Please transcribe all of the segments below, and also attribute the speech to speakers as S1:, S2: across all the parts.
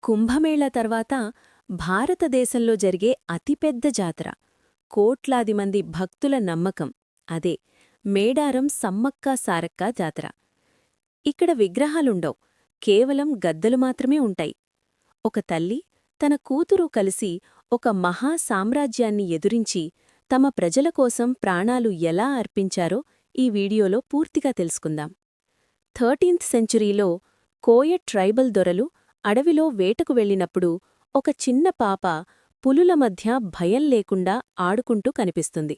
S1: కుంభమేళా తర్వాత భారతదేశంలో జరిగే అతిపెద్ద జాతర, కోట్లాది మంది భక్తుల నమ్మకం అదే మేడారం సమ్మక్క సారక్క జాతర. ఇక్కడ విగ్రహాలుండవు, కేవలం గద్దలు మాత్రమే ఉంటాయి. ఒక తల్లి తన కూతురు కలిసి ఒక మహా సామ్రాజ్యాన్ని ఎదురించి తమ ప్రజల కోసం ప్రాణాలు ఎలా అర్పించారో ఈ వీడియోలో పూర్తిగా తెలుసుకుందాం. 13th సెంచురీలో కోయ ట్రైబల్ దొరలు అడవిలో వేటకు వెళ్ళినప్పుడు ఒక చిన్న పాప పులుల మధ్య భయం లేకుండా ఆడుకుంటూ కనిపిస్తుంది.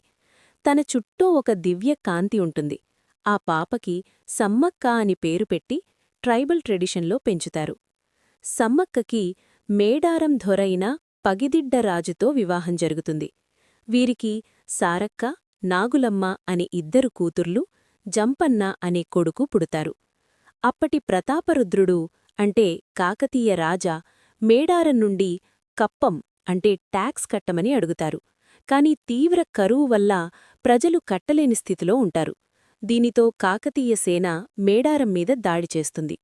S1: తన చుట్టూ ఒక దివ్య కాంతి ఉంటుంది. ఆ పాపకి సమ్మక్క అని పేరు పెట్టి ట్రైబల్ ట్రెడిషన్లో పెంచుతారు. సమ్మక్కకి మేడారం ధొరైన పగిదిడ్డ రాజుతో వివాహం జరుగుతుంది. వీరికి సారక్క, నాగులమ్మ అని ఇద్దరు కూతుర్లు, జంపన్న అనే కొడుకు పుడతారు. అప్పటి ప్రతాపరుద్రుడు అంటే కాకతీయ రాజా మేడారం నుండి కప్పం అంటే ట్యాక్స్ కట్టమని అడుగుతారు. కాని తీవ్ర కరువు వల్ల ప్రజలు కట్టలేని స్థితిలో ఉంటారు. దీనితో కాకతీయ సేన మేడారం మీద దాడి చేస్తుంది.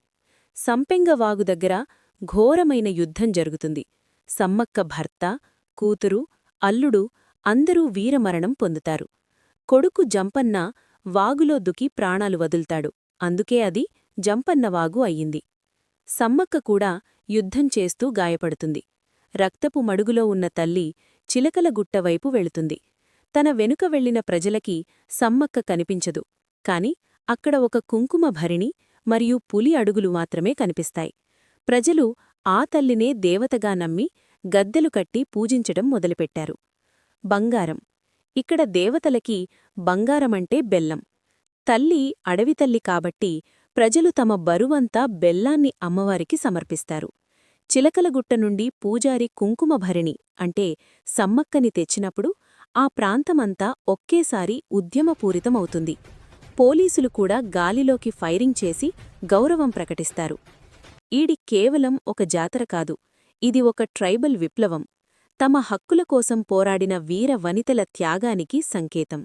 S1: సంపెంగవాగు దగ్గర ఘోరమైన యుద్ధం జరుగుతుంది. సమ్మక్క భర్త, కూతురు, అల్లుడు అందరూ వీరమరణం పొందుతారు. కొడుకు జంపన్న వాగులో దుకి ప్రాణాలు వదుల్తాడు. అందుకే అది జంపన్నవాగు అయ్యింది. సమ్మక్క కూడా యుద్ధం చేస్తూ గాయపడుతుంది. రక్తపు మడుగులో ఉన్న తల్లి చిలకలగుట్టవైపు వెళుతుంది. తన వెనుక వెళ్లిన ప్రజలకి సమ్మక్క కనిపించదు. కాని అక్కడ ఒక కుంకుమ భరిణి మరియు పులి అడుగులు మాత్రమే కనిపిస్తాయి. ప్రజలు ఆ తల్లినే దేవతగా నమ్మి గద్దెలు కట్టి పూజించడం మొదలుపెట్టారు. బంగారం. ఇక్కడ దేవతలకి బంగారమంటే బెల్లం. తల్లి అడవితల్లి కాబట్టి ప్రజలు తమ బరువంతా బెల్లాన్ని అమ్మవారికి సమర్పిస్తారు. చిలకలగుట్ట నుండి పూజారి కుంకుమ భరిణి అంటే సమ్మక్కని తెచ్చినప్పుడు ఆ ప్రాంతమంతా ఒక్కేసారి ఉద్యమపూరితమవుతుంది. పోలీసులు కూడా గాలిలోకి ఫైరింగ్ చేసి గౌరవం ప్రకటిస్తారు. ఈడి కేవలం ఒక జాతర కాదు, ఇది ఒక ట్రైబల్ విప్లవం. తమ హక్కుల కోసం పోరాడిన వీర వనితల త్యాగానికి సంకేతం.